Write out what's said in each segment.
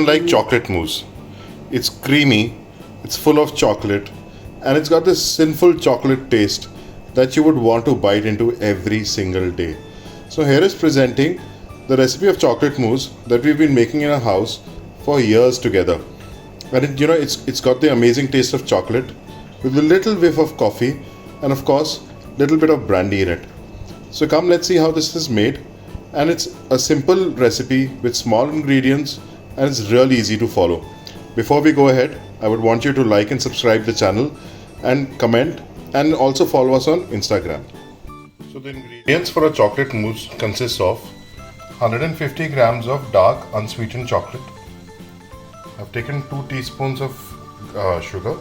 like chocolate mousse. It's creamy, it's full of chocolate, and it's got this sinful chocolate taste that you would want to bite into every single day. So here is presenting the recipe of chocolate mousse that we've been making in our house for years together. And it's got the amazing taste of chocolate with a little whiff of coffee and of course little bit of brandy in it. So come, let's see how this is made. And it's a simple recipe with small ingredients and it's really easy to follow. Before we go ahead, I would want you to like and subscribe the channel and comment and also follow us on Instagram. So the ingredients for a chocolate mousse consists of 150 grams of dark unsweetened chocolate. I've taken 2 teaspoons of sugar,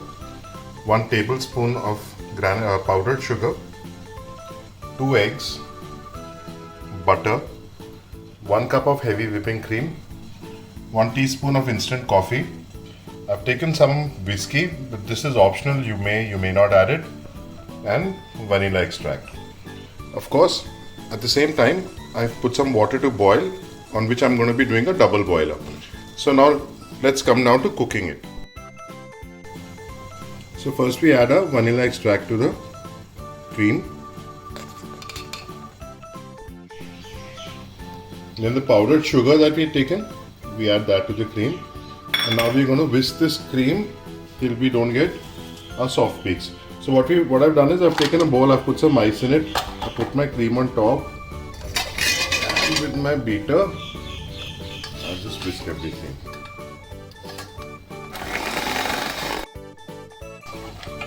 1 tablespoon of powdered sugar, 2 eggs, butter, 1 cup of heavy whipping cream, 1 teaspoon of instant coffee. I've taken some whiskey, but this is optional, you may not add it, and vanilla extract. Of course, at the same time, I've put some water to boil, on which I'm going to be doing a double boiler. So now let's come down to cooking it. So first we add a vanilla extract to the cream. Then the powdered sugar that we've taken, we add that to the cream. And now we're going to whisk this cream till we don't get our soft peaks. So what I've done is I've taken a bowl, I've put some ice in it, I put my cream on top, and with my beater, I'll just whisk everything.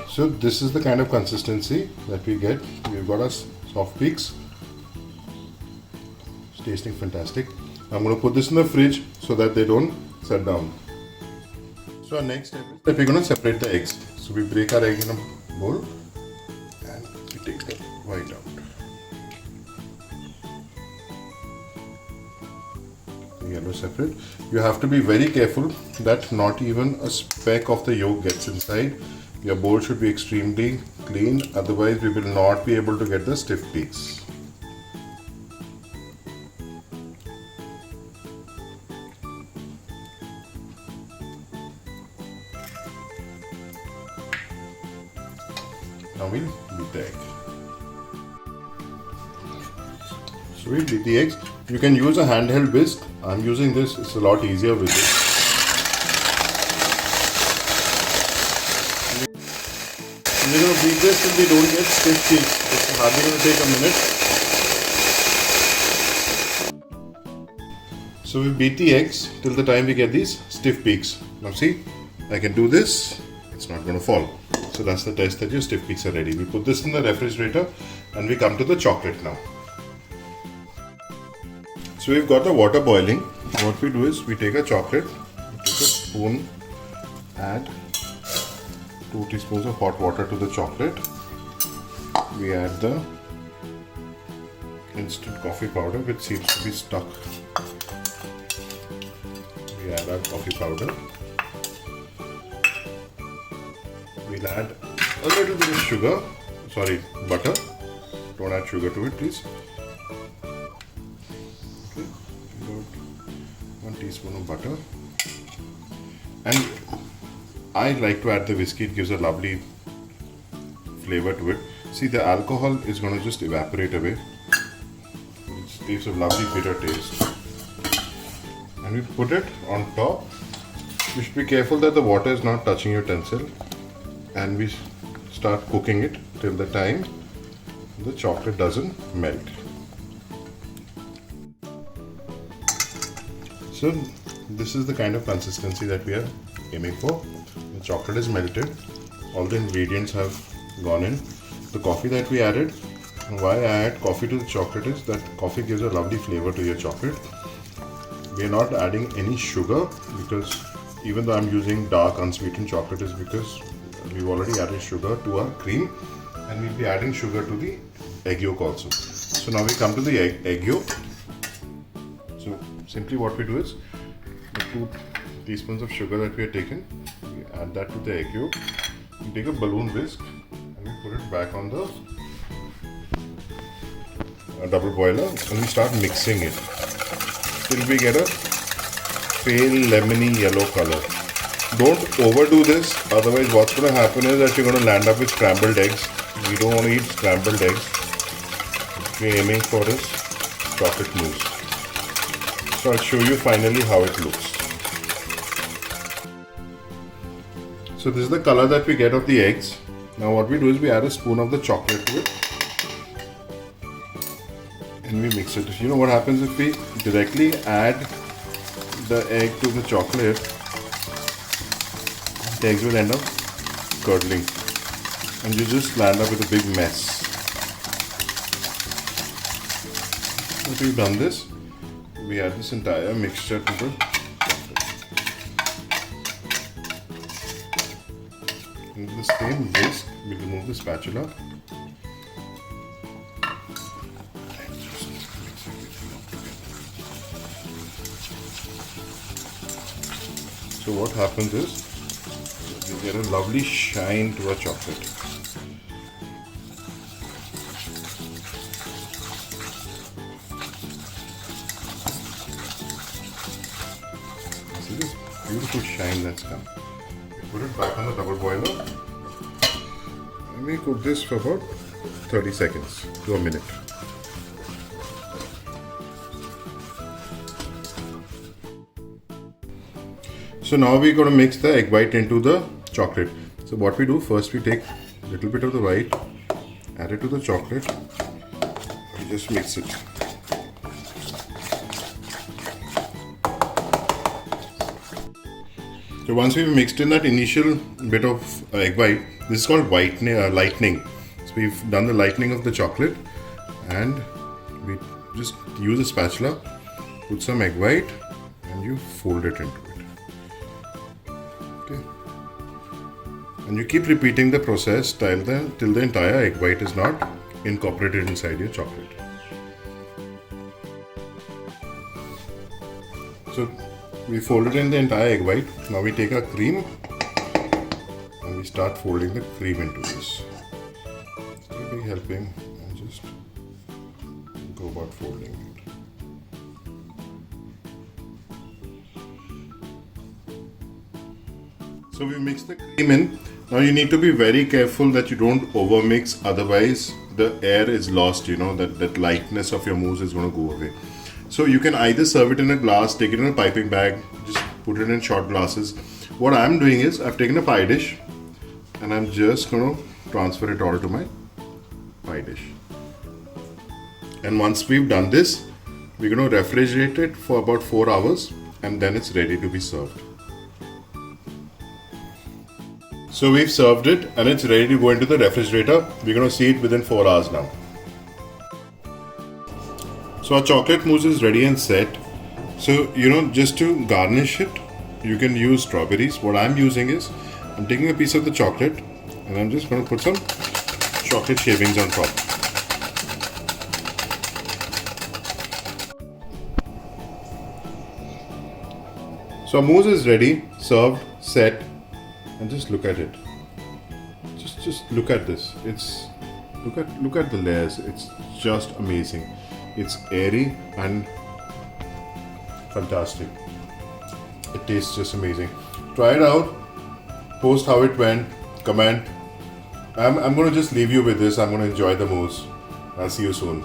So this is the kind of consistency that we get. We've got our soft peaks. It's tasting fantastic. I'm going to put this in the fridge so that they don't set down. So our next step is that we're going to separate the eggs. So we break our egg in a bowl and we take the white out. The yellow separate. You have to be very careful that not even a speck of the yolk gets inside. Your bowl should be extremely clean, otherwise we will not be able to get the stiff peaks. Now we'll beat the egg. So we'll beat the eggs. You can use a handheld whisk. I'm using this, it's a lot easier with it. We're going to beat this till we don't get stiff peaks. It's hardly going to take a minute. So we beat the eggs till the time we get these stiff peaks. Now see, I can do this, it's not going to fall. So that's the test that your stiff peaks are ready. We put this in the refrigerator and we come to the chocolate now. So we've got the water boiling. What we do is we take a chocolate, we take a spoon, add 2 teaspoons of hot water to the chocolate. We add the instant coffee powder, which seems to be stuck. We add our coffee powder. We'll add a little bit of butter. Don't add sugar to it, please. Okay, about 1 teaspoon of butter. And I like to add the whiskey, it gives a lovely flavor to it. See, the alcohol is going to just evaporate away. It gives a lovely bitter taste. And we put it on top. You should be careful that the water is not touching your utensil. And we start cooking it till the time the chocolate doesn't melt. So this is the kind of consistency that we are aiming for. The chocolate is melted, all the ingredients have gone in. The coffee that we added, and why I add coffee to the chocolate is that coffee gives a lovely flavor to your chocolate. We are not adding any sugar because even though I'm using dark unsweetened chocolate is because we've already added sugar to our cream and we'll be adding sugar to the egg yolk also. So now we come to the egg yolk. So simply what we do is the 2 teaspoons of sugar that we have taken, we add that to the egg yolk. We take a balloon whisk and we put it back on the double boiler and we start mixing it till we get a pale lemony yellow color. Don't overdo this, otherwise what's going to happen is that you're going to land up with scrambled eggs. We don't want to eat scrambled eggs. What we're aiming for is chocolate mousse. So I'll show you finally how it looks. So this is the color that we get of the eggs. Now what we do is we add a spoon of the chocolate to it. And we mix it. You know what happens if we directly add the egg to the chocolate? The eggs will end up curdling. And you just land up with a big mess. Once we've done this, we add this entire mixture to the chocolate. In the same whisk, we remove the spatula. So what happens is, we get a lovely shine to our chocolate. See this beautiful shine that's come. Put it back on the double boiler and we cook this for about 30 seconds to a minute. So now we're going to mix the egg white into the chocolate. So what we do, first we take a little bit of the white, add it to the chocolate, we just mix it. So once we've mixed in that initial bit of egg white, this is called lightening. So we've done the lightening of the chocolate and we just use a spatula, put some egg white and you fold it into it. Okay. And you keep repeating the process till the entire egg white is not incorporated inside your chocolate. So we folded in the entire egg white. Now we take our cream and we start folding the cream into this. Still be helping and just go about folding it. So we mix the cream in. Now you need to be very careful that you don't over mix, otherwise the air is lost, you know, that lightness of your mousse is going to go away. So you can either serve it in a glass, take it in a piping bag, just put it in shot glasses. What I'm doing is I've taken a pie dish and I'm just going to transfer it all to my pie dish. And once we've done this, we're going to refrigerate it for about 4 hours and then it's ready to be served. So we've served it and it's ready to go into the refrigerator. We're going to see it within 4 hours now. So our chocolate mousse is ready and set. So, you know, just to garnish it, you can use strawberries. What I'm using is, I'm taking a piece of the chocolate and I'm just going to put some chocolate shavings on top. So our mousse is ready, served, set, and just look at it. Just look at this. Look at the layers. It's just amazing. It's airy and fantastic. It tastes just amazing. Try it out. Post how it went. Comment. I'm going to just leave you with this. I'm going to enjoy the mousse. I'll see you soon.